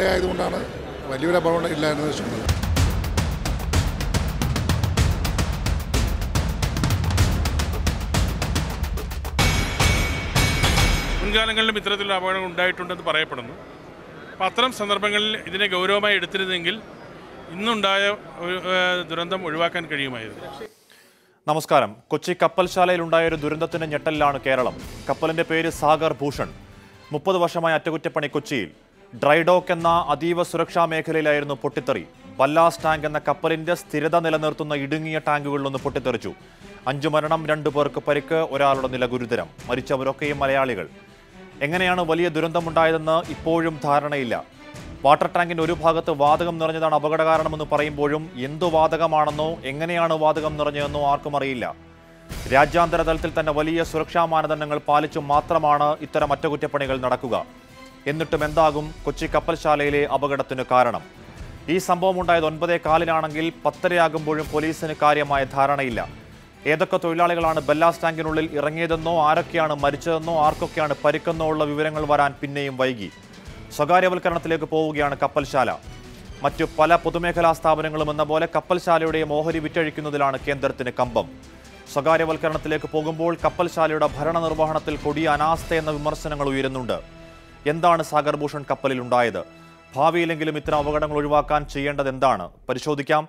ഇടയായതുകൊണ്ടാണ് വലിയൊരു അപകടം ഇല്ല എന്ന് വെച്ചിട്ടുള്ളത്. മുൻകാലങ്ങളിലും ഇത്തരത്തിലുള്ള അപകടങ്ങൾ ഉണ്ടായിട്ടുണ്ടെന്ന് പറയപ്പെടുന്നു. അപ്പോൾ അത്തരം സന്ദർഭങ്ങളിൽ ഇതിനെ ഗൗരവമായി എടുത്തിരുന്നെങ്കിൽ ഇന്നുണ്ടായ ദുരന്തം ഒഴിവാക്കാൻ കഴിയുമായിരുന്നു. നമസ്കാരം. കൊച്ചി കപ്പൽശാലയിലുണ്ടായ ഒരു ദുരന്തത്തിന്റെ ഞെട്ടലിലാണ് കേരളം. കപ്പലിന്റെ പേര് സാഗർ ഭൂഷൺ. 30 വർഷമായ അറ്റകുറ്റപ്പണി കൊച്ചിയിൽ. ഡ്രൈഡോക്ക് എന്ന അതീവ സുരക്ഷാ മേഖലയിലായിരുന്നു പൊട്ടിത്തെറി. ബല്ലാസ് ടാങ്ക് എന്ന കപ്പലിന്റെ സ്ഥിരത നിലനിർത്തുന്ന ഇടുങ്ങിയ ടാങ്കുകളിലൊന്ന് പൊട്ടിത്തെറിച്ചു. 5 മരണം, 2 പേർക്ക് പരിക്ക്, ഒരാളുടെ നില ഗുരുതരം. മരിച്ചവരൊക്കെയും മലയാളികൾ. എങ്ങനെയാണ് വലിയ ദുരന്തമുണ്ടായതെന്ന് ഇപ്പോഴും ധാരണയില്ല. വാട്ടർ ടാങ്കിന്റെ ഒരു ഭാഗത്ത് വാതകം നിറഞ്ഞതാണ് അപകട കാരണമെന്ന് പറയുമ്പോഴും എന്തു വാതകമാണെന്നോ എങ്ങനെയാണ് വാതകം നിറഞ്ഞതെന്നോ ആർക്കും അറിയില്ല. രാജ്യാന്തര തലത്തിൽ തന്നെ വലിയ സുരക്ഷാ മാനദണ്ഡങ്ങൾ പാലിച്ചു മാത്രമാണ് ഇത്തരം അറ്റകുറ്റപ്പണികൾ നടക്കുക. എന്നിട്ടും എന്താകും കൊച്ചി കപ്പൽശാലയിലെ അപകടത്തിന് കാരണം? ഈ സംഭവം ഉണ്ടായത് 9:15 10:30 പോലീസിന് കാര്യമായ ധാരണയില്ല. ഏതൊക്കെ തൊഴിലാളികളാണ് ബല്ലാസ് ടാങ്കിനുള്ളിൽ ഇറങ്ങിയതെന്നോ ആരൊക്കെയാണ് മരിച്ചതെന്നോ ആർക്കൊക്കെയാണ് പരിക്കെന്നോ ഉള്ള വിവരങ്ങൾ വരാൻ പിന്നെയും വൈകി. സ്വകാര്യവൽക്കരണത്തിലേക്ക് പോവുകയാണ് കപ്പൽശാല. മറ്റു പല പൊതുമേഖലാ സ്ഥാപനങ്ങളും എന്ന പോലെ കപ്പൽശാലയുടെ ഓഹരി വിറ്റഴിക്കുന്നതിലാണ് കേന്ദ്രത്തിന് കമ്പം. സ്വകാര്യവൽക്കരണത്തിലേക്ക് പോകുമ്പോൾ കപ്പൽശാലയുടെ ഭരണനിർവഹണത്തിൽ കൊടിയ അനാസ്ഥയെന്ന വിമർശനങ്ങൾ ഉയരുന്നുണ്ട്. എന്താണ് സാഗർ ഭൂഷൺ കപ്പലിൽ ഉണ്ടായത്? ഭാവിയിലെങ്കിലും ഇത്തരം അപകടങ്ങൾ ഒഴിവാക്കാൻ ചെയ്യേണ്ടത് എന്താണ്? പരിശോധിക്കാം.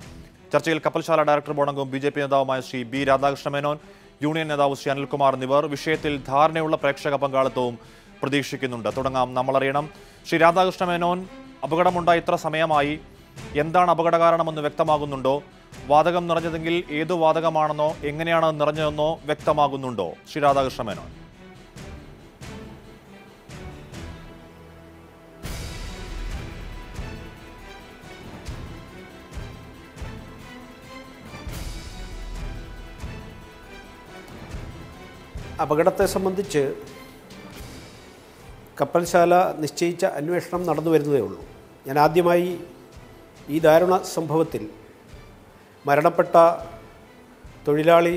ചർച്ചയിൽ കപ്പൽശാല ഡയറക്ടർ ബോർഡ് അംഗവും BJP നേതാവുമായ ശ്രീ B. രാധാകൃഷ്ണ മേനോൻ, യൂണിയൻ നേതാവ് ശ്രീ അനിൽകുമാർ എന്നിവർ. വിഷയത്തിൽ ധാരണയുള്ള പ്രേക്ഷക പങ്കാളിത്തവും പ്രതീക്ഷിക്കുന്നുണ്ട്. തുടങ്ങാം. നമ്മളറിയണം. ശ്രീ രാധാകൃഷ്ണ മേനോൻ, അപകടമുണ്ടായി ഇത്ര സമയമായി. എന്താണ് അപകട കാരണമെന്ന് വ്യക്തമാകുന്നുണ്ടോ? വാതകം നിറഞ്ഞതെങ്കിൽ ഏതു വാതകമാണെന്നോ എങ്ങനെയാണ് നിറഞ്ഞതെന്നോ വ്യക്തമാകുന്നുണ്ടോ? ശ്രീ രാധാകൃഷ്ണ മേനോൻ. അപകടത്തെ സംബന്ധിച്ച് കപ്പൽശാല നിശ്ചയിച്ച അന്വേഷണം നടന്നു വരുന്നതേ ഉള്ളൂ. ഞാൻ ആദ്യമായി ഈ ദാരുണ സംഭവത്തിൽ മരണപ്പെട്ട തൊഴിലാളി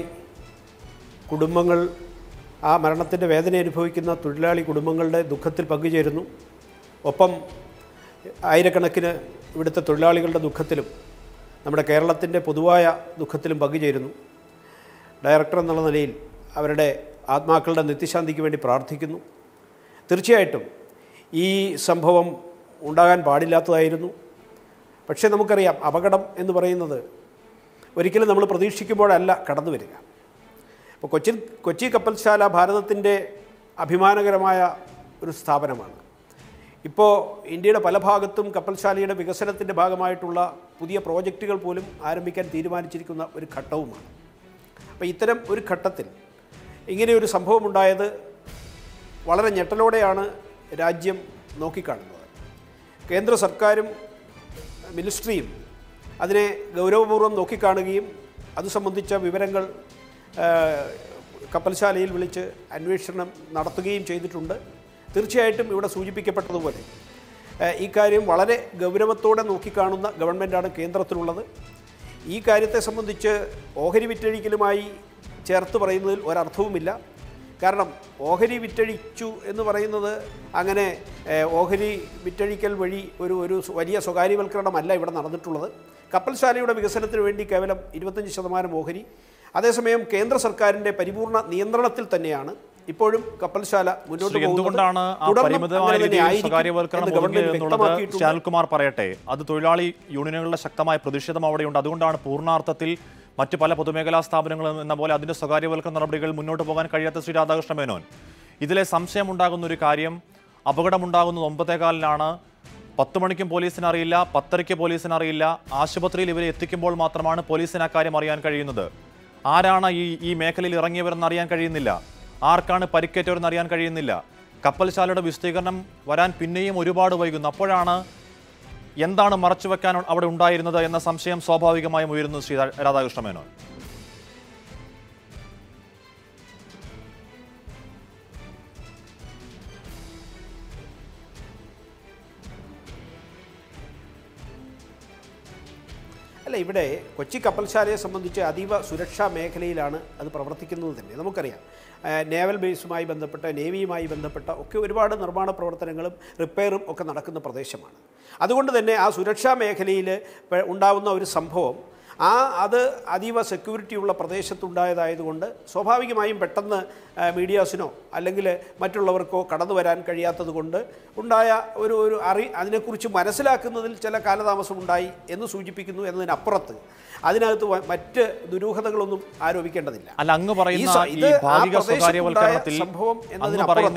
കുടുംബങ്ങൾ, ആ മരണത്തിൻ്റെ വേദന അനുഭവിക്കുന്ന തൊഴിലാളി കുടുംബങ്ങളുടെ ദുഃഖത്തിൽ പങ്കുചേരുന്നു. ഒപ്പം ആയിരക്കണക്കിന് ഇവിടുത്തെ തൊഴിലാളികളുടെ ദുഃഖത്തിലും നമ്മുടെ കേരളത്തിൻ്റെ പൊതുവായ ദുഃഖത്തിലും പങ്കുചേരുന്നു. ഡയറക്ടർ എന്നുള്ള നിലയിൽ അവരുടെ ആത്മാക്കളുടെ നിത്യശാന്തിക്ക് വേണ്ടി പ്രാർത്ഥിക്കുന്നു. തീർച്ചയായിട്ടും ഈ സംഭവം ഉണ്ടാകാൻ പാടില്ലാത്തതായിരുന്നു. പക്ഷേ നമുക്കറിയാം, അപകടം എന്ന് പറയുന്നത് ഒരിക്കലും നമ്മൾ പ്രതീക്ഷിക്കുമ്പോഴല്ല കടന്നു വരിക. അപ്പോൾ കൊച്ചി കപ്പൽശാല ഭാരതത്തിൻ്റെ അഭിമാനകരമായ ഒരു സ്ഥാപനമാണ്. ഇപ്പോൾ ഇന്ത്യയുടെ പല ഭാഗത്തും കപ്പൽശാലയുടെ വികസനത്തിൻ്റെ ഭാഗമായിട്ടുള്ള പുതിയ പ്രോജക്റ്റുകൾ പോലും ആരംഭിക്കാൻ തീരുമാനിച്ചിരിക്കുന്ന ഒരു ഘട്ടവുമാണ്. അപ്പോൾ ഇത്തരം ഒരു ഘട്ടത്തിൽ ഇങ്ങനെയൊരു സംഭവമുണ്ടായത് വളരെ ഞെട്ടലോടെയാണ് രാജ്യം നോക്കിക്കാണുന്നത്. കേന്ദ്ര സർക്കാരും മിനിസ്ട്രിയും അതിനെ ഗൗരവപൂർവ്വം നോക്കിക്കാണുകയും അത് സംബന്ധിച്ച വിവരങ്ങൾ കപ്പൽശാലയിൽ വിളിച്ച് അന്വേഷണം നടത്തുകയും ചെയ്തിട്ടുണ്ട്. തീർച്ചയായിട്ടും ഇവിടെ സൂചിപ്പിക്കപ്പെട്ടതുപോലെ ഈ കാര്യം വളരെ ഗൗരവത്തോടെ നോക്കിക്കാണുന്ന ഗവൺമെൻറ്റാണ് കേന്ദ്രത്തിലുള്ളത്. ഈ കാര്യത്തെ സംബന്ധിച്ച് ഓഹരി വിറ്റഴിക്കലുമായി ചേർത്ത് പറയുന്നതിൽ ഒരർത്ഥവുമില്ല. കാരണം ഓഹരി വിറ്റഴിച്ചു എന്ന് പറയുന്നത് അങ്ങനെ ഓഹരി വിറ്റഴിക്കൽ വഴി ഒരു വലിയ സ്വകാര്യവൽക്കരണമല്ല ഇവിടെ നടന്നിട്ടുള്ളത്. കപ്പൽശാലയുടെ വികസനത്തിന് വേണ്ടി കേവലം 25% ഓഹരി. അതേസമയം കേന്ദ്ര സർക്കാരിൻ്റെ പരിപൂർണ നിയന്ത്രണത്തിൽ തന്നെയാണ് ഇപ്പോഴും കപ്പൽശാല മുന്നോട്ട് പോകുന്നത്. ശാൽകുമാർ പറയട്ടെ, അത് തൊഴിലാളി യൂണിയനുകളുടെ ശക്തമായ പ്രതിഷേധം അവിടെയുണ്ട്. അതുകൊണ്ടാണ് പൂർണ്ണാർത്ഥത്തിൽ മറ്റ് പല പൊതുമേഖലാ സ്ഥാപനങ്ങളും എന്ന പോലെ അതിൻ്റെ സ്വകാര്യവൽക്കരണ നടപടികൾ മുന്നോട്ട് പോകാൻ കഴിയാത്ത ശ്രീ രാധാകൃഷ്ണ മേനോൻ. ഇതിലെ സംശയമുണ്ടാകുന്ന ഒരു കാര്യം, അപകടമുണ്ടാകുന്നത് 9:15 10 മണിക്കും പോലീസിന് അറിയില്ല, 10:30 പോലീസിന് അറിയില്ല. ആശുപത്രിയിൽ ഇവരെ എത്തിക്കുമ്പോൾ മാത്രമാണ് പോലീസിന് അക്കാര്യം അറിയാൻ കഴിയുന്നത്. ആരാണ് ഈ മേഖലയിൽ ഇറങ്ങിയവരെന്ന് അറിയാൻ കഴിയുന്നില്ല. ആർക്കാണ് പരിക്കേറ്റവരെന്ന് അറിയാൻ കഴിയുന്നില്ല. കപ്പൽശാലയുടെ വിസ്തീർണം വരാൻ പിന്നെയും ഒരുപാട് വൈകുന്നു. അപ്പോഴാണ് എന്താണ് മറച്ചുവെക്കാൻ അവിടെ ഉണ്ടായിരുന്നത് എന്ന സംശയം സ്വാഭാവികമായും ഉയരുന്നു. ശ്രീ രാധാകൃഷ്ണ മേനോൻ. അല്ല, ഇവിടെ കൊച്ചി കപ്പൽശാലയെ സംബന്ധിച്ച് അതീവ സുരക്ഷാ മേഖലയിലാണ് അത് പ്രവർത്തിക്കുന്നത് തന്നെ. നമുക്കറിയാം, നേവൽ ബേസുമായി ബന്ധപ്പെട്ട, നേവിയുമായി ബന്ധപ്പെട്ട ഒക്കെ ഒരുപാട് നിർമ്മാണ പ്രവർത്തനങ്ങളും റിപ്പയറും ഒക്കെ നടക്കുന്ന പ്രദേശമാണ്. അതുകൊണ്ട് തന്നെ ആ സുരക്ഷാ മേഖലയിൽ ഉണ്ടാകുന്ന ഒരു സംഭവം അത് അതീവ സെക്യൂരിറ്റിയുള്ള പ്രദേശത്തുണ്ടായതായതുകൊണ്ട് സ്വാഭാവികമായും പെട്ടെന്ന് മീഡിയാസിനോ അല്ലെങ്കിൽ മറ്റുള്ളവർക്കോ കടന്നു വരാൻ കഴിയാത്തത് കൊണ്ട് ഉണ്ടായ ഒരു അതിനെക്കുറിച്ച് മനസ്സിലാക്കുന്നതിൽ ചില കാലതാമസം ഉണ്ടായി എന്ന് സൂചിപ്പിക്കുന്നു എന്നതിനപ്പുറത്ത് അതിനകത്ത് മറ്റ് ദുരൂഹതകളൊന്നും ആരോപിക്കേണ്ടതില്ല. അല്ല, അങ്ങ് പറയുന്ന ഈ ഭാഗിക സ്വകാര്യവൽക്കരണത്തിൽ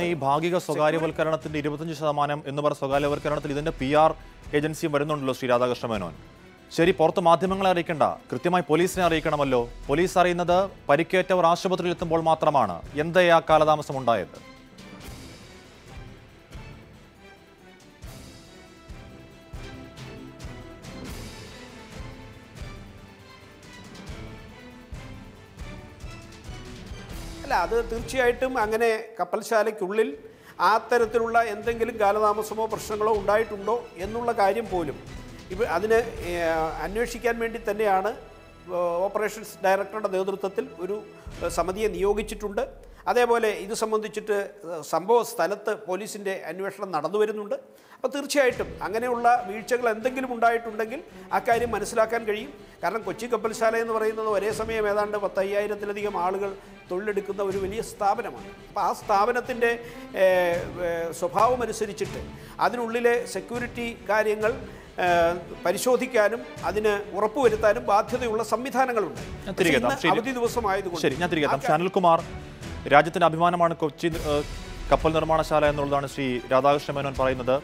ഈ ഭാഗിക സ്വകാര്യവൽക്കരണത്തിന്റെ 25% എന്ന് പറഞ്ഞ സ്വകാര്യവൽക്കരണത്തിൽ ഇതിന്റെ PR ഏജൻസിയും വരുന്നുണ്ടല്ലോ ശ്രീ രാധാകൃഷ്ണ മേനോൻ. ശരി, പുറത്ത് മാധ്യമങ്ങളെ അറിയിക്കേണ്ട, കൃത്യമായി പോലീസിനെ അറിയിക്കണമല്ലോ. പോലീസ് അറിയുന്നത് പരിക്കേറ്റവർ ആശുപത്രിയിൽ എത്തുമ്പോൾ മാത്രമാണ്. എന്തേ ആ കാലതാമസം ഉണ്ടായത്? അല്ല, അത് തീർച്ചയായിട്ടും അങ്ങനെ കപ്പൽശാലയ്ക്കുള്ളിൽ ആ തരത്തിലുള്ള എന്തെങ്കിലും കാലതാമസമോ പ്രശ്നങ്ങളോ ഉണ്ടായിട്ടുണ്ടോ എന്നുള്ള കാര്യം പോലും അതിന് അന്വേഷിക്കാൻ വേണ്ടി തന്നെയാണ് ഓപ്പറേഷൻസ് ഡയറക്ടറുടെ നേതൃത്വത്തിൽ ഒരു സമിതിയെ നിയോഗിച്ചിട്ടുണ്ട്. അതേപോലെ ഇത് സംബന്ധിച്ചിട്ട് സംഭവ സ്ഥലത്ത് പോലീസിൻ്റെ അന്വേഷണം നടന്നു വരുന്നുണ്ട്. അപ്പോൾ തീർച്ചയായിട്ടും അങ്ങനെയുള്ള വീഴ്ചകൾ എന്തെങ്കിലും ഉണ്ടായിട്ടുണ്ടെങ്കിൽ അക്കാര്യം മനസ്സിലാക്കാൻ കഴിയും. കാരണം കൊച്ചി കപ്പൽശാല എന്ന് പറയുന്നത് ഒരേ സമയം ഏതാണ്ട് 10,000-ലധികം ആളുകൾ തൊഴിലെടുക്കുന്ന ഒരു വലിയ സ്ഥാപനമാണ്. അപ്പോൾ ആ സ്ഥാപനത്തിൻ്റെ സ്വഭാവമനുസരിച്ചിട്ട് അതിനുള്ളിലെ സെക്യൂരിറ്റി കാര്യങ്ങൾ പരിശോധിക്കാനും അതിന് ഉറപ്പുവരുത്താനും ബാധ്യതയുള്ള സംവിധാനങ്ങളുണ്ട്. അവധി ദിവസമായതുകൊണ്ട് ശരി, ഞാൻ തിരികെ അനിൽകുമാർ, രാജ്യത്തിന്റെ അഭിമാനമാണ് കൊച്ചി കപ്പൽ നിർമ്മാണശാല എന്നുള്ളതാണ് ശ്രീ രാധാകൃഷ്ണ മേനോൻ പറയുന്നത്.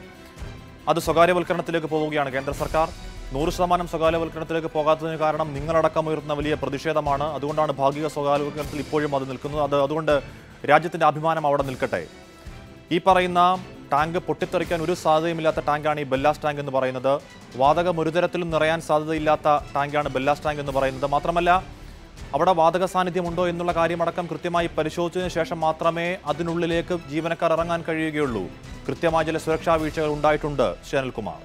അത് സ്വകാര്യവൽക്കരണത്തിലേക്ക് പോവുകയാണ് കേന്ദ്ര സർക്കാർ. 100% സ്വകാര്യവൽക്കരണത്തിലേക്ക് പോകാത്തതിന് കാരണം നിങ്ങളടക്കം ഉയർത്തുന്ന വലിയ പ്രതിഷേധമാണ്. അതുകൊണ്ടാണ് ഭാഗിക സ്വകാര്യവൽക്കരണത്തിൽ ഇപ്പോഴും അത് നിൽക്കുന്നത്. അതുകൊണ്ട് രാജ്യത്തിന്റെ അഭിമാനം അവിടെ നിൽക്കട്ടെ. ഈ പറയുന്ന ടാങ്ക് പൊട്ടിത്തെറിക്കാൻ ഒരു സാധ്യതയുമില്ലാത്ത ടാങ്കാണ് ഈ ബെല്ലാസ് ടാങ്ക് എന്ന് പറയുന്നത്. വാതകം ഒരു തരത്തിലും നിറയാൻ സാധ്യതയില്ലാത്ത ടാങ്കാണ് ബെല്ലാസ് ടാങ്ക് എന്ന് പറയുന്നത്. മാത്രമല്ല, അവിടെ വാതക സാന്നിധ്യമുണ്ടോ എന്നുള്ള കാര്യമടക്കം കൃത്യമായി പരിശോധിച്ചതിന് ശേഷം മാത്രമേ അതിനുള്ളിലേക്ക് ജീവനക്കാർ ഇറങ്ങാൻ കഴിയുകയുള്ളൂ. കൃത്യമായ ചില സുരക്ഷാ വീഴ്ചകൾ ഉണ്ടായിട്ടുണ്ട്. അനിൽകുമാർ,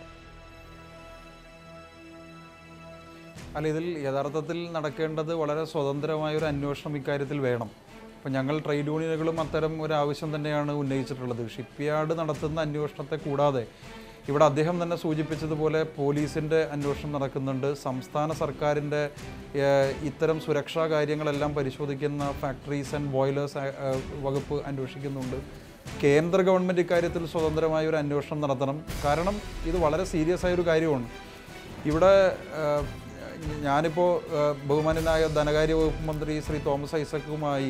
അല്ല, ഇതിൽ യഥാർത്ഥത്തിൽ നടക്കേണ്ടത് വളരെ സ്വതന്ത്രമായ ഒരു അന്വേഷണം ഇക്കാര്യത്തിൽ വേണം. അപ്പോൾ ഞങ്ങൾ ട്രേഡ് യൂണിയനുകളും അത്തരം ഒരു ആവശ്യം തന്നെയാണ് ഉന്നയിച്ചിട്ടുള്ളത്. ഷിപ്പ്യാർഡ് നടത്തുന്ന അന്വേഷണത്തെ കൂടാതെ ഇവിടെ അദ്ദേഹം തന്നെ സൂചിപ്പിച്ചതുപോലെ പോലീസിൻ്റെ അന്വേഷണം നടക്കുന്നുണ്ട്. സംസ്ഥാന സർക്കാരിൻ്റെ ഇത്തരം സുരക്ഷാ കാര്യങ്ങളെല്ലാം പരിശോധിക്കുന്ന ഫാക്ടറീസ് ആൻഡ് ബോയിലേഴ്സ് വകുപ്പ് അന്വേഷിക്കുന്നുണ്ട്. കേന്ദ്ര ഗവൺമെൻറ് ഇക്കാര്യത്തിൽ സ്വതന്ത്രമായ ഒരു അന്വേഷണം നടത്തണം. കാരണം ഇത് വളരെ സീരിയസ് ആയൊരു കാര്യമാണ്. ഇവിടെ ഞാനിപ്പോൾ ബഹുമാന്യനായ ധനകാര്യ വകുപ്പ് മന്ത്രി ശ്രീ തോമസ് ഐസക്കുമായി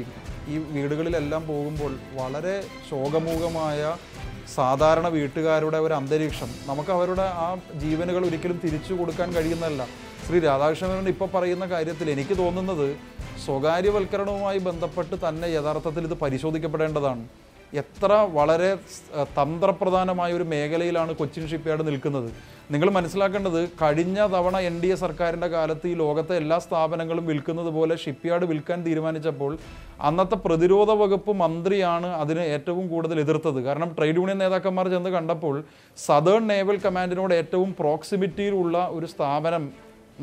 ഈ വീടുകളിലെല്ലാം പോകുമ്പോൾ വളരെ ശോകമൂകമായ സാധാരണ വീട്ടുകാരുടെ ഒരു അന്തരീക്ഷം, നമുക്ക് അവരുടെ ആ ജീവനുകൾ ഒരിക്കലും തിരിച്ചു കൊടുക്കാൻ കഴിയുന്നതല്ല. ശ്രീ രാധാകൃഷ്ണൻ ഇപ്പോൾ പറയുന്ന കാര്യത്തിൽ എനിക്ക് തോന്നുന്നത് സ്വകാര്യവൽക്കരണവുമായി ബന്ധപ്പെട്ട് തന്നെ യഥാർത്ഥത്തിൽ ഇത് പരിശോധിക്കപ്പെടേണ്ടതാണ്. എത്ര വളരെ തന്ത്രപ്രധാനമായ ഒരു മേഖലയിലാണ് കൊച്ചിൻ ഷിപ്പ്യാർഡ് നിൽക്കുന്നത്. നിങ്ങൾ മനസ്സിലാക്കേണ്ടത്, കഴിഞ്ഞ തവണ NDA സർക്കാരിൻ്റെ കാലത്ത് ഈ ലോകത്തെ എല്ലാ സ്ഥാപനങ്ങളും വിൽക്കുന്നത് പോലെ ഷിപ്പ്യാർഡ് വിൽക്കാൻ തീരുമാനിച്ചപ്പോൾ അന്നത്തെ പ്രതിരോധ വകുപ്പ് മന്ത്രിയാണ് അതിന് ഏറ്റവും കൂടുതൽ എതിർത്തത്. കാരണം ട്രേഡ് യൂണിയൻ നേതാക്കന്മാർ ചെന്ന് കണ്ടപ്പോൾ സദേൺ നേവൽ കമാൻഡിനോട് ഏറ്റവും പ്രോക്സിമിറ്റിയിലുള്ള ഒരു സ്ഥാപനം,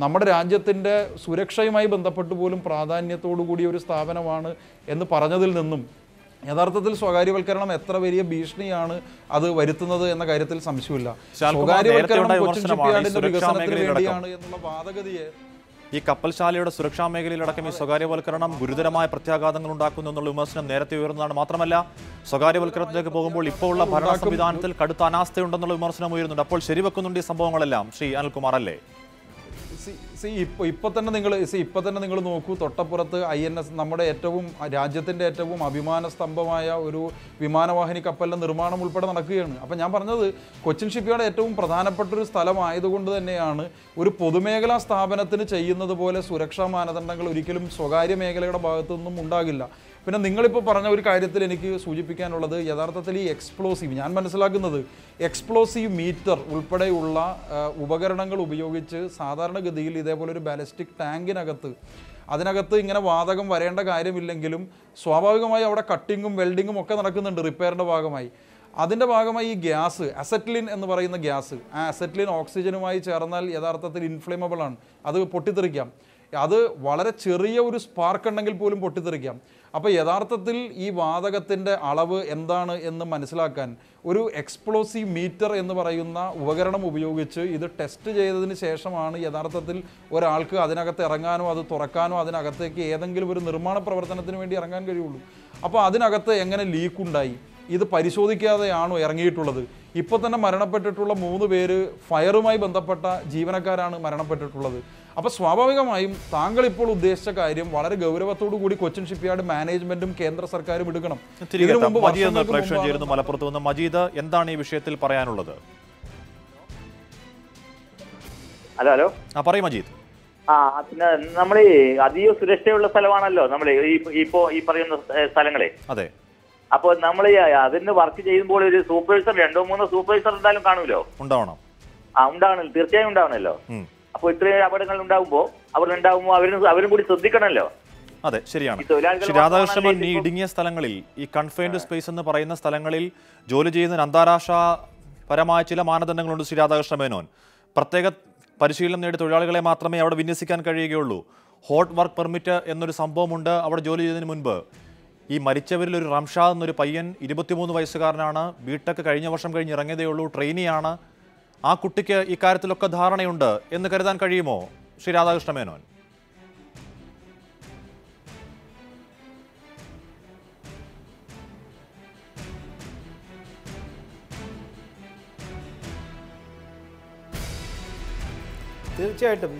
നമ്മുടെ രാജ്യത്തിൻ്റെ സുരക്ഷയുമായി ബന്ധപ്പെട്ട് പോലും പ്രാധാന്യത്തോടു കൂടിയ ഒരു സ്ഥാപനമാണ് എന്ന് പറഞ്ഞതിൽ നിന്നും യഥാർത്ഥത്തിൽ സ്വകാര്യവൽക്കരണം എത്ര വലിയ ഭീഷണിയാണ് അത് വരുത്തുന്നത് എന്ന കാര്യത്തിൽ സംശയമില്ല. സ്വകാര്യവൽക്കരണം കൊച്ചിൻ ഷിപ്പ്യാർഡിന്റെ വികസനത്തിന് വേണ്ടിയാണ് എന്നുള്ള വാദഗതിയെ ഈ കപ്പൽശാലയുടെ സുരക്ഷാ മേഖലയിലടക്കം ഈ സ്വകാര്യവൽക്കരണം ഗുരുതരമായ പ്രത്യാഘാതങ്ങൾ ഉണ്ടാക്കുന്നു എന്നുള്ള വിമർശനം നേരത്തെ ഉയർന്നതാണ്. മാത്രമല്ല, സ്വകാര്യവൽക്കരണത്തിലേക്ക് പോകുമ്പോൾ ഇപ്പോൾ ഉള്ള ഭരണ സംവിധാനത്തിൽ കടുത്ത അനാസ്ഥയുണ്ടെന്നുള്ള വിമർശനം ഉയരുന്നുണ്ട്. അപ്പോൾ ശരിവെക്കുന്നുണ്ട് ഈ സംഭവങ്ങളെല്ലാം ശ്രീ അനിൽകുമാർ അല്ലേ? ഇപ്പൊ തന്നെ നിങ്ങൾ നോക്കൂ, തൊട്ടപ്പുറത്ത് INS, നമ്മുടെ രാജ്യത്തിൻ്റെ ഏറ്റവും അഭിമാന സ്തംഭമായ ഒരു വിമാനവാഹിനി കപ്പലിൻ്റെ നിർമ്മാണം ഉൾപ്പെടെ നടക്കുകയാണ്. അപ്പം ഞാൻ പറഞ്ഞത്, കൊച്ചിൻ ഷിപ്പ്യാർഡ് ഏറ്റവും പ്രധാനപ്പെട്ട ഒരു സ്ഥലമായതുകൊണ്ട് തന്നെയാണ് ഒരു പൊതുമേഖലാ സ്ഥാപനത്തിന് ചെയ്യുന്നത് പോലെ സുരക്ഷാ മാനദണ്ഡങ്ങൾ ഒരിക്കലും സ്വകാര്യ മേഖലയുടെ ഭാഗത്തുനിന്നും ഉണ്ടാകില്ല. പിന്നെ നിങ്ങളിപ്പോൾ പറഞ്ഞ ഒരു കാര്യത്തിൽ എനിക്ക് സൂചിപ്പിക്കാനുള്ളത്, യഥാർത്ഥത്തിൽ ഈ എക്സ്പ്ലോസീവ്, ഞാൻ മനസ്സിലാക്കുന്നത് എക്സ്പ്ലോസീവ് മീറ്റർ ഉൾപ്പെടെയുള്ള ഉപകരണങ്ങൾ ഉപയോഗിച്ച് സാധാരണഗതിയിൽ ഇതേപോലെ ഒരു ബാലിസ്റ്റിക് ടാങ്കിനകത്ത് അതിനകത്ത് ഇങ്ങനെ വാതകം വരേണ്ട കാര്യമില്ലെങ്കിലും സ്വാഭാവികമായി അവിടെ കട്ടിങ്ങും വെൽഡിങ്ങും ഒക്കെ നടക്കുന്നുണ്ട് റിപ്പയറിൻ്റെ ഭാഗമായി. അതിൻ്റെ ഭാഗമായി ഈ ഗ്യാസ് അസറ്റ്ലിൻ എന്ന് പറയുന്ന ഗ്യാസ്, ആ അസറ്റ്ലിൻ ഓക്സിജനുമായി ചേർന്നാൽ യഥാർത്ഥത്തിൽ ഇൻഫ്ലേമബിൾ ആണ്, അത് പൊട്ടിത്തെറിക്കാം. അത് വളരെ ചെറിയ ഒരു സ്പാർക്ക് ഉണ്ടെങ്കിൽ പോലും പൊട്ടിത്തെറിക്കാം. അപ്പോൾ യഥാർത്ഥത്തിൽ ഈ വാതകത്തിൻ്റെ അളവ് എന്താണ് എന്ന് മനസ്സിലാക്കാൻ ഒരു എക്സ്പ്ലോസീവ് മീറ്റർ എന്ന് പറയുന്ന ഉപകരണം ഉപയോഗിച്ച് ഇത് ടെസ്റ്റ് ചെയ്തതിന് ശേഷമാണ് യഥാർത്ഥത്തിൽ ഒരാൾക്ക് അതിനകത്ത് ഇറങ്ങാനോ അത് തുറക്കാനോ അതിനകത്തേക്ക് ഏതെങ്കിലും ഒരു നിർമ്മാണ പ്രവർത്തനത്തിന് വേണ്ടി ഇറങ്ങാൻ കഴിയുള്ളൂ. അപ്പോൾ അതിനകത്ത് എങ്ങനെ ലീക്കുണ്ടായി, ഇത് പരിശോധിക്കാതെയാണോ ഇറങ്ങിയിട്ടുള്ളത്? ഇപ്പോൾ തന്നെ മരണപ്പെട്ടിട്ടുള്ള 3 പേര് ഫയറുമായി ബന്ധപ്പെട്ട ജീവനക്കാരാണ് മരണപ്പെട്ടിട്ടുള്ളത്. അപ്പോൾ സ്വാഭാവികമായും താങ്കൾ ഇപ്പോൾ ഉദ്ദേശിച്ച കാര്യം വളരെ ഗൗരവത്തോടു കൂടി കൊച്ചിൻ ഷിപ്പ്യാർഡ് മാനേജ്മെന്റും കേന്ദ്ര സർക്കാരും എടുക്കണം. മലപ്പുറത്ത് നിന്ന് മജീദ്, എന്താണ് ഈ വിഷയത്തിൽ പറയാനുള്ളത്? ഹലോ പറയൂ മജീദ്. പിന്നെ നമ്മൾ അതീവ സുരക്ഷയുള്ള സ്ഥലമാണല്ലോ നമ്മൾ ഇപ്പോ ഈ പറയുന്ന സ്ഥലങ്ങളെ. അതെ. അപ്പോൾ നമ്മൾ അതിന് വർക്ക് ചെയ്യുമ്പോൾ ഒരു സൂപ്പർവൈസർ 2-3 സൂപ്പർവൈസർ എന്തായാലും കാണുമല്ലോ. ഉണ്ടാവണം. ഉണ്ടാവണല്ലോ, തീർച്ചയായും ഉണ്ടാവണല്ലോ. അപ്പോൾ ഇത്രയും അപകടങ്ങൾ ഉണ്ടാവുമ്പോൾ അവരും കൂടി ശ്രദ്ധിക്കണമല്ലോ. അതെ, ശരിയാണ്. രാധാകൃഷ്ണൻ, ഈ ഇടുങ്ങിയ സ്ഥലങ്ങളിൽ, ഈ കൺഫൈൻഡ് സ്പേസ് എന്ന് പറയുന്ന സ്ഥലങ്ങളിൽ ജോലി ചെയ്യുന്നതിന് അന്താരാഷ്ട്രപരമായ ചില മാനദണ്ഡങ്ങളുണ്ട്. ശ്രീ രാധാകൃഷ്ണ മേനോൻ, പ്രത്യേക പരിശീലനം നേടിയ തൊഴിലാളികളെ മാത്രമേ അവിടെ വിന്യസിക്കാൻ കഴിയുകയുള്ളൂ. ഹോട്ട് വർക്ക് പെർമിറ്റ് എന്നൊരു സംഭവമുണ്ട്. അവിടെ ജോലി ചെയ്യുന്നതിന് മുൻപ് ഈ മരിച്ചവരിൽ ഒരു റംഷാദ് എന്നൊരു പയ്യൻ 23 വയസ്സുകാരനാണ്. ബിടെക് കഴിഞ്ഞ വർഷം കഴിഞ്ഞ് ഇറങ്ങിയതേ ഉള്ളൂ, ട്രെയിനിയാണ്. ആ കുട്ടിക്ക് ഇക്കാര്യത്തിലൊക്കെ ധാരണയുണ്ട് എന്ന് കരുതാൻ കഴിയുമോ ശ്രീ രാധാകൃഷ്ണ മേനോൻ? തീർച്ചയായിട്ടും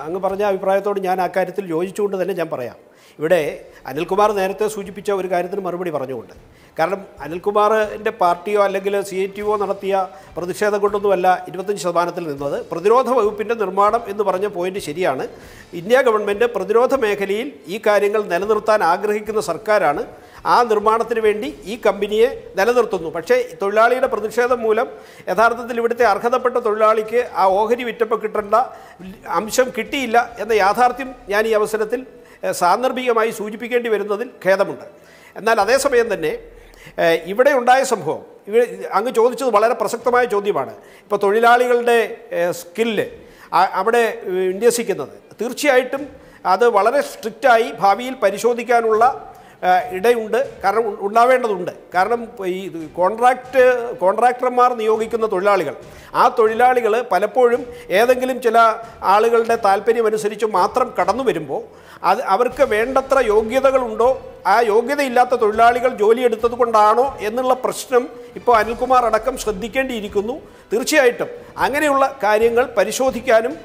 അങ്ങ് പറഞ്ഞ അഭിപ്രായത്തോട് ഞാൻ ആ കാര്യത്തിൽ യോജിച്ചുകൊണ്ട് തന്നെ ഞാൻ പറയാം. ഇവിടെ അനിൽകുമാർ നേരത്തെ സൂചിപ്പിച്ച ഒരു കാര്യത്തിന് മറുപടി പറഞ്ഞുകൊണ്ട്, കാരണം അനിൽകുമാറിൻ്റെ പാർട്ടിയോ അല്ലെങ്കിൽ CITO നടത്തിയ പ്രതിഷേധം കൊണ്ടൊന്നുമല്ല 25% നിന്നത്. പ്രതിരോധ വകുപ്പിൻ്റെ നിർമ്മാണം എന്ന് പറഞ്ഞ പോയിന്റ് ശരിയാണ്. ഇന്ത്യ ഗവൺമെൻറ് പ്രതിരോധ മേഖലയിൽ ഈ കാര്യങ്ങൾ നിലനിർത്താൻ ആഗ്രഹിക്കുന്ന സർക്കാരാണ്. ആ നിർമ്മാണത്തിന് വേണ്ടി ഈ കമ്പനിയെ നിലനിർത്തുന്നു. പക്ഷേ തൊഴിലാളിയുടെ പ്രതിഷേധം മൂലം യഥാർത്ഥത്തിൽ ഇവിടുത്തെ അർഹതപ്പെട്ട തൊഴിലാളിക്ക് ആ ഓഹരി വിറ്റപ്പോൾ കിട്ടേണ്ട അംശം കിട്ടിയില്ല എന്ന യാഥാർത്ഥ്യം ഞാൻ ഈ അവസരത്തിൽ സാന്ദർഭികമായി സൂചിപ്പിക്കേണ്ടി വരുന്നതിൽ ഖേദമുണ്ട്. എന്നാൽ അതേസമയം തന്നെ ഇവിടെ ഉണ്ടായ സംഭവം, അങ്ങ് ചോദിച്ചത് വളരെ പ്രസക്തമായ ചോദ്യമാണ്. ഇപ്പോൾ തൊഴിലാളികളുടെ സ്കില്ല് അവിടെ വിന്യസിക്കുന്നത് തീർച്ചയായിട്ടും അത് വളരെ സ്ട്രിക്റ്റായി ഭാവിയിൽ പരിശോധിക്കാനുള്ള ഇടയുണ്ട്. കാരണം ഉണ്ടാവേണ്ടതുണ്ട്. കാരണം ഈ കോൺട്രാക്ടർമാർ നിയോഗിക്കുന്ന തൊഴിലാളികൾ, ആ തൊഴിലാളികൾ പലപ്പോഴും ഏതെങ്കിലും ചില ആളുകളുടെ താല്പര്യമനുസരിച്ച് മാത്രം കടന്നു വരുമ്പോൾ അവർക്ക് വേണ്ടത്ര യോഗ്യതകളുണ്ടോ, ആ യോഗ്യതയില്ലാത്ത തൊഴിലാളികൾ ജോലിയെടുത്തത് കൊണ്ടാണോ എന്നുള്ള പ്രശ്നം ഇപ്പോൾ അനിൽകുമാർ അടക്കം ശ്രദ്ധിക്കേണ്ടിയിരിക്കുന്നു. തീർച്ചയായിട്ടും അങ്ങനെയുള്ള കാര്യങ്ങൾ പരിശോധിക്കാനും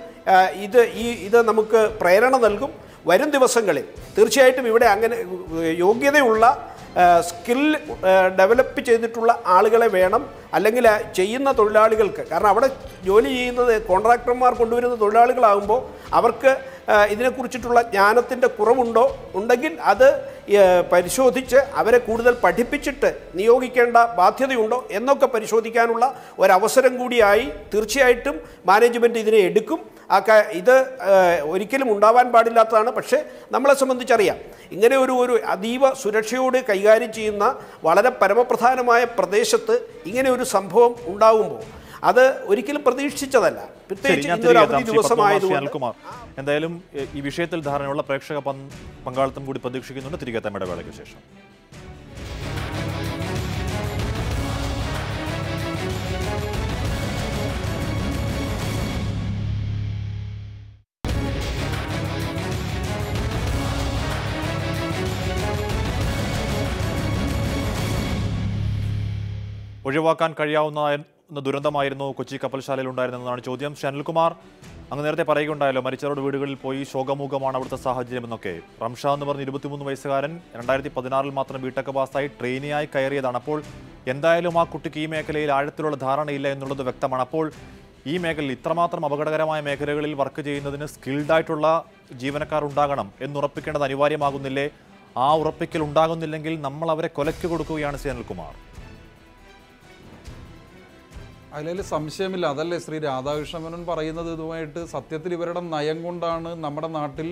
ഇത് നമുക്ക് പ്രേരണ നൽകും. വരും ദിവസങ്ങളിൽ തീർച്ചയായിട്ടും ഇവിടെ അങ്ങനെ യോഗ്യതയുള്ള സ്കിൽ ഡെവലപ്പ് ചെയ്തിട്ടുള്ള ആളുകളെ വേണം, അല്ലെങ്കിൽ ചെയ്യുന്ന തൊഴിലാളികൾക്ക്. കാരണം അവിടെ ജോലി ചെയ്യുന്നത് കോൺട്രാക്ടർമാർ കൊണ്ടുവരുന്ന തൊഴിലാളികളാകുമ്പോൾ അവർക്ക് ഇതിനെക്കുറിച്ചിട്ടുള്ള ജ്ഞാനത്തിൻ്റെ കുറവുണ്ടോ, ഉണ്ടെങ്കിൽ അത് പരിശോധിച്ച് അവരെ കൂടുതൽ പഠിപ്പിച്ചിട്ട് നിയോഗിക്കേണ്ട ബാധ്യതയുണ്ടോ എന്നൊക്കെ പരിശോധിക്കാനുള്ള ഒരവസരം കൂടിയായി തീർച്ചയായിട്ടും മാനേജ്മെൻറ്റ് ഇതിനെ എടുക്കും. ഇത് ഒരിക്കലും ഉണ്ടാവാൻ പാടില്ലാത്തതാണ്. പക്ഷേ നമ്മളെ സംബന്ധിച്ചറിയാം, ഇങ്ങനെ ഒരു അതീവ സുരക്ഷയോട് കൈകാര്യം ചെയ്യുന്ന വളരെ പരമപ്രധാനമായ പ്രദേശത്ത് ഇങ്ങനെ ഒരു സംഭവം ഉണ്ടാകുമ്പോൾ അത് ഒരിക്കലും പ്രതീക്ഷിച്ചതല്ല. പ്രത്യേകിച്ച് ഇന്നൊരു അവധി ദിവസമായതുകൊണ്ട്. എന്തായാലും ഈ വിഷയത്തിൽ ധാരണയുള്ള പ്രേക്ഷക പങ്കാളിത്തം കൂടി പ്രതീക്ഷിക്കുന്നുണ്ട്. തിരികെ ഇടവേളയ്ക്ക് ശേഷം. ഒഴിവാക്കാൻ കഴിയാവുന്ന ദുരന്തമായിരുന്നു കൊച്ചി കപ്പൽശാലയിൽ ഉണ്ടായിരുന്നതെന്നാണ് ചോദ്യം. അനിൽകുമാർ, അങ്ങ് നേരത്തെ പറയുകയുണ്ടായല്ലോ, മരിച്ചവരുടെ വീടുകളിൽ പോയി ശോകമൂകമാണ് അവിടുത്തെ സാഹചര്യം എന്നൊക്കെ. റംഷാ എന്ന് പറഞ്ഞ 23 വയസ്സുകാരൻ 2016 മാത്രം ബിടെക് പാസ്സായി ട്രെയിനിയായി കയറിയതാണ്. അപ്പോൾ എന്തായാലും ആ കുട്ടിക്ക് ഈ മേഖലയിൽ ആഴത്തിലുള്ള ധാരണയില്ല എന്നുള്ളത് വ്യക്തമാണ്. അപ്പോൾ ഈ മേഖലയിൽ ഇത്രമാത്രം അപകടകരമായ മേഖലകളിൽ വർക്ക് ചെയ്യുന്നതിന് സ്കിൽഡായിട്ടുള്ള ജീവനക്കാർ ഉണ്ടാകണം എന്നുറപ്പിക്കേണ്ടത് അനിവാര്യമാകുന്നില്ലേ? ആ ഉറപ്പിക്കൽ ഉണ്ടാകുന്നില്ലെങ്കിൽ നമ്മൾ അവരെ കൊലയ്ക്ക് കൊടുക്കുകയാണ് അനിൽകുമാർ. അതിൽ സംശയമില്ല. അതല്ലേ ശ്രീ രാധാകൃഷ്ണ മേനോൻ പറയുന്നത്. ഇതുമായിട്ട് സത്യത്തിൽ ഇവരുടെ നയം കൊണ്ടാണ് നമ്മുടെ നാട്ടിൽ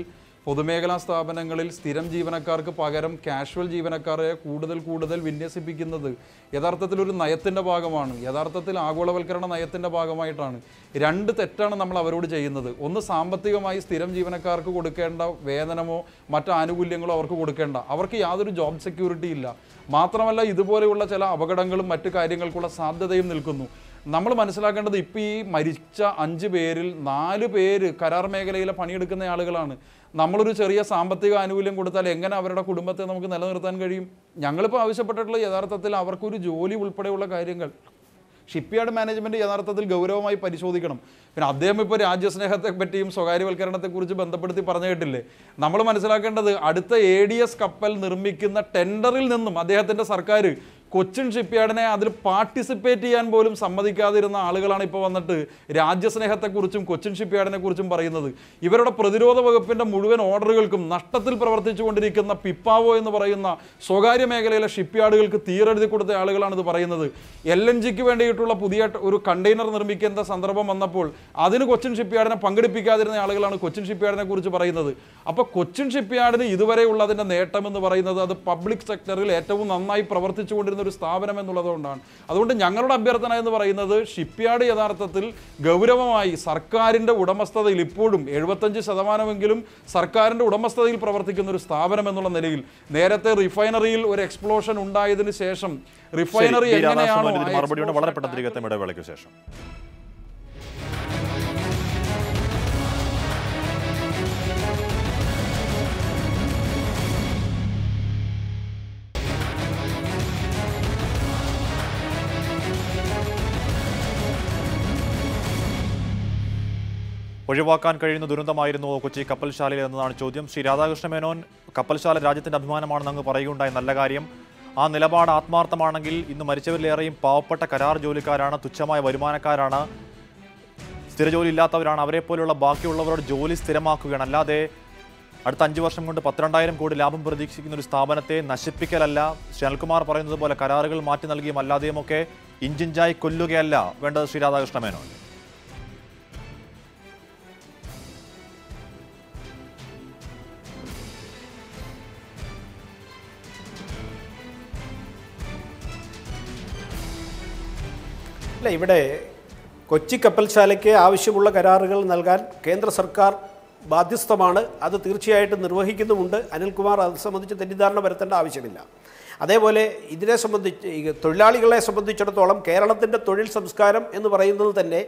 പൊതുമേഖലാ സ്ഥാപനങ്ങളിൽ സ്ഥിരം ജീവനക്കാർക്ക് പകരം കാഷ്വൽ ജീവനക്കാരെ കൂടുതൽ വിന്യസിപ്പിക്കുന്നത് യഥാർത്ഥത്തിൽ ഒരു നയത്തിൻ്റെ ഭാഗമാണ്, യഥാർത്ഥത്തിൽ ആഗോളവൽക്കരണ നയത്തിൻ്റെ ഭാഗമായിട്ടാണ്. രണ്ട് തെറ്റാണ് നമ്മൾ അവരോട് ചെയ്യുന്നത്. ഒന്ന്, സാമ്പത്തികമായി സ്ഥിരം ജീവനക്കാർക്ക് കൊടുക്കേണ്ട വേതനമോ മറ്റ് ആനുകൂല്യങ്ങളോ അവർക്ക് കൊടുക്കേണ്ട, അവർക്ക് യാതൊരു ജോബ് സെക്യൂരിറ്റി ഇല്ല. മാത്രമല്ല ഇതുപോലെയുള്ള ചില അപകടങ്ങളും മറ്റു കാര്യങ്ങൾക്കുള്ള സാധ്യതയും നിൽക്കുന്നു. നമ്മൾ മനസ്സിലാക്കേണ്ടത് ഇപ്പോൾ ഈ മരിച്ച 5 പേരിൽ 4 പേര് കരാർ മേഖലയിലെ പണിയെടുക്കുന്ന ആളുകളാണ്. നമ്മളൊരു ചെറിയ സാമ്പത്തിക ആനുകൂല്യം കൊടുത്താൽ എങ്ങനെ അവരുടെ കുടുംബത്തെ നമുക്ക് നിലനിർത്താൻ കഴിയും? ഞങ്ങളിപ്പോൾ ആവശ്യപ്പെട്ടിട്ടുള്ള യഥാർത്ഥത്തിൽ അവർക്കൊരു ജോലി ഉൾപ്പെടെയുള്ള കാര്യങ്ങൾ ഷിപ്പ്യാർഡ് മാനേജ്മെൻറ്റ് യഥാർത്ഥത്തിൽ ഗൗരവമായി പരിശോധിക്കണം. പിന്നെ അദ്ദേഹം ഇപ്പോൾ രാജ്യസ്നേഹത്തെ പറ്റിയും സ്വകാര്യവൽക്കരണത്തെക്കുറിച്ച് ബന്ധപ്പെടുത്തി പറഞ്ഞു കേട്ടില്ലേ? നമ്മൾ മനസ്സിലാക്കേണ്ടത് അടുത്ത ADS കപ്പൽ നിർമ്മിക്കുന്ന ടെൻഡറിൽ നിന്നും അദ്ദേഹത്തിൻ്റെ സർക്കാർ കൊച്ചിൻ ഷിപ്പ്യാർഡിനെ അതിൽ പാർട്ടിസിപ്പേറ്റ് ചെയ്യാൻ പോലും സമ്മതിക്കാതിരുന്ന ആളുകളാണ് ഇപ്പോൾ വന്നിട്ട് രാജ്യസ്നേഹത്തെക്കുറിച്ചും കൊച്ചിൻ ഷിപ്പ്യാർഡിനെ കുറിച്ചും പറയുന്നത്. ഇവരുടെ പ്രതിരോധ വകുപ്പിൻ്റെ മുഴുവൻ ഓർഡറുകൾക്കും നഷ്ടത്തിൽ പ്രവർത്തിച്ചുകൊണ്ടിരിക്കുന്ന പിപ്പാവോ എന്ന് പറയുന്ന സ്വകാര്യ മേഖലയിലെ ഷിപ്പ്യാർഡുകൾക്ക് തീരെഴുതി കൊടുത്ത ആളുകളാണ് ഇത് പറയുന്നത്. LNGക്ക് വേണ്ടിയിട്ടുള്ള പുതിയ ഒരു കണ്ടെയ്നർ നിർമ്മിക്കേണ്ട സന്ദർഭം വന്നപ്പോൾ അതിന് കൊച്ചിൻ ഷിപ്പ്യാർഡിനെ പങ്കെടുപ്പിക്കാതിരുന്ന ആളുകളാണ് കൊച്ചിൻ ഷിപ്പ്യാർഡിനെ കുറിച്ച് പറയുന്നത്. അപ്പോൾ കൊച്ചിൻ ഷിപ്പ്യാർഡിന് ഇതുവരെ ഉള്ളതിൻ്റെ നേട്ടം എന്ന് പറയുന്നത് അത് പബ്ലിക് സെക്ടറിൽ ഏറ്റവും നന്നായി പ്രവർത്തിച്ചുകൊണ്ടിരുന്ന ഒരു സ്ഥാപനം എന്നുള്ളതുകൊണ്ടാണ്. അതുകൊണ്ട് ഞങ്ങളുടെ അഭ്യർത്ഥന എന്ന് പറയുന്നത് ഷിപ്പ്യാർഡ് യഥാർത്ഥത്തിൽ ഗൗരവമായി സർക്കാരിൻ്റെ ഉടമസ്ഥതയിൽ ഇപ്പോഴും 75% സർക്കാരിൻ്റെ ഉടമസ്ഥതയിൽ പ്രവർത്തിക്കുന്ന ഒരു സ്ഥാപനം എന്നുള്ള നിലയിൽ, നേരത്തെ റിഫൈനറിയിൽ ഒരു എക്സ്പ്ലോഷൻ ഉണ്ടായതിനു ശേഷം റിഫൈനറി എങ്ങനെയാണോ മറുപടിയുടെ വളരെ പെട്ടെന്ന് തിരികെ എത്തും ഇടവേളയ്ക്ക് ശേഷം. ഒഴിവാക്കാൻ കഴിയുന്ന ദുരന്തമായിരുന്നു കൊച്ചി കപ്പൽശാലയിൽ എന്നതാണ് ചോദ്യം. ശ്രീ രാധാകൃഷ്ണ മേനോൻ, കപ്പൽശാല രാജ്യത്തിൻ്റെ അഭിമാനമാണെന്ന് അങ്ങ് പറയുകയുണ്ടായി, നല്ല കാര്യം. ആ നിലപാട് ആത്മാർത്ഥമാണെങ്കിൽ ഇന്ന് മരിച്ചവരിലേറെയും പാവപ്പെട്ട കരാർ ജോലിക്കാരാണ്, തുച്ഛമായ വരുമാനക്കാരാണ്, സ്ഥിരജോലി ഇല്ലാത്തവരാണ്. അവരെപ്പോലെയുള്ള ബാക്കിയുള്ളവരോട് ജോലി സ്ഥിരമാക്കുകയാണ്, അല്ലാതെ അടുത്ത 5 വർഷം കൊണ്ട് 12,000 കോടി ലാഭം പ്രതീക്ഷിക്കുന്ന ഒരു സ്ഥാപനത്തെ നശിപ്പിക്കലല്ല. ശ്രീ അനിൽകുമാർ പറയുന്നത് പോലെ കരാറുകൾ മാറ്റി നൽകിയും അല്ലാതെയുമൊക്കെ ഇഞ്ചിഞ്ചായി കൊല്ലുകയല്ല വേണ്ടത്. ശ്രീ രാധാകൃഷ്ണ മേനോൻ, അല്ല, ഇവിടെ കൊച്ചി കപ്പൽശാലയ്ക്ക് ആവശ്യമുള്ള കരാറുകൾ നൽകാൻ കേന്ദ്ര സർക്കാർ ബാധ്യസ്ഥമാണ്. അത് തീർച്ചയായിട്ടും നിർവഹിക്കുന്നുമുണ്ട്. അനിൽകുമാർ അത് സംബന്ധിച്ച് തെറ്റിദ്ധാരണ വരുത്തേണ്ട ആവശ്യമില്ല. അതേപോലെ ഇതിനെ സംബന്ധിച്ച് തൊഴിലാളികളെ സംബന്ധിച്ചിടത്തോളം കേരളത്തിൻ്റെ തൊഴിൽ സംസ്കാരം എന്ന് പറയുന്നത് തന്നെ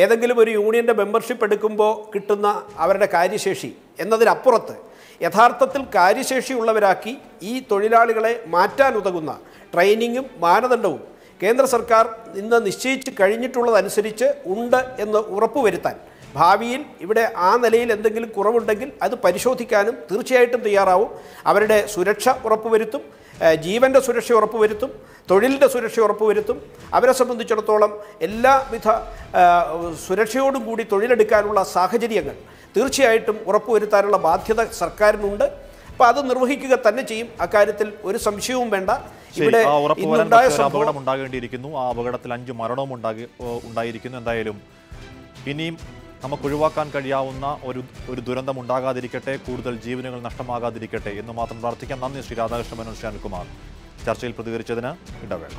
ഏതെങ്കിലും ഒരു യൂണിയൻ്റെ മെമ്പർഷിപ്പ് എടുക്കുമ്പോൾ കിട്ടുന്ന അവരുടെ കാര്യശേഷി എന്നതിനപ്പുറത്ത് യഥാർത്ഥത്തിൽ കാര്യശേഷിയുള്ളവരാക്കി ഈ തൊഴിലാളികളെ മാറ്റാൻ ഉതകുന്ന ട്രെയിനിങ്ങും മാനദണ്ഡവും കേന്ദ്ര സർക്കാർ ഇന്ന് നിശ്ചയിച്ച് കഴിഞ്ഞിട്ടുള്ളതനുസരിച്ച് ഉണ്ട് എന്ന് ഉറപ്പുവരുത്താൻ, ഭാവിയിൽ ഇവിടെ ആ നിലയിൽ എന്തെങ്കിലും കുറവുണ്ടെങ്കിൽ അത് പരിശോധിക്കാനും തീർച്ചയായിട്ടും തയ്യാറാവും. അവരുടെ സുരക്ഷ ഉറപ്പുവരുത്തും, ജീവൻ്റെ സുരക്ഷ ഉറപ്പുവരുത്തും, തൊഴിലിൻ്റെ സുരക്ഷ ഉറപ്പുവരുത്തും. അവരെ സംബന്ധിച്ചിടത്തോളം എല്ലാവിധ സുരക്ഷയോടും കൂടി തൊഴിലെടുക്കാനുള്ള സാഹചര്യങ്ങൾ തീർച്ചയായിട്ടും ഉറപ്പുവരുത്താനുള്ള ബാധ്യത സർക്കാരിനുണ്ട്. അപ്പോൾ അത് നിർവഹിക്കുക തന്നെ ചെയ്യും. അക്കാര്യത്തിൽ ഒരു സംശയവും വേണ്ട. ഇവിടെ അപകടം ഉണ്ടാകേണ്ടിയിരിക്കുന്നു. ആ അപകടത്തിൽ 5 മരണവും ഉണ്ടായിരിക്കുന്നു. എന്തായാലും ഇനിയും നമുക്ക് ഒഴിവാക്കാൻ കഴിയാവുന്ന ഒരു ദുരന്തം ഉണ്ടാകാതിരിക്കട്ടെ, കൂടുതൽ ജീവനുകൾ നഷ്ടമാകാതിരിക്കട്ടെ എന്ന് മാത്രം പ്രാർത്ഥിക്കാം. നന്ദി ശ്രീ രാധാകൃഷ്ണ മേനോൻ, ശ്രീ അനിൽകുമാർ ചർച്ചയിൽ പ്രതികരിച്ചതിന്. ഇടവേള.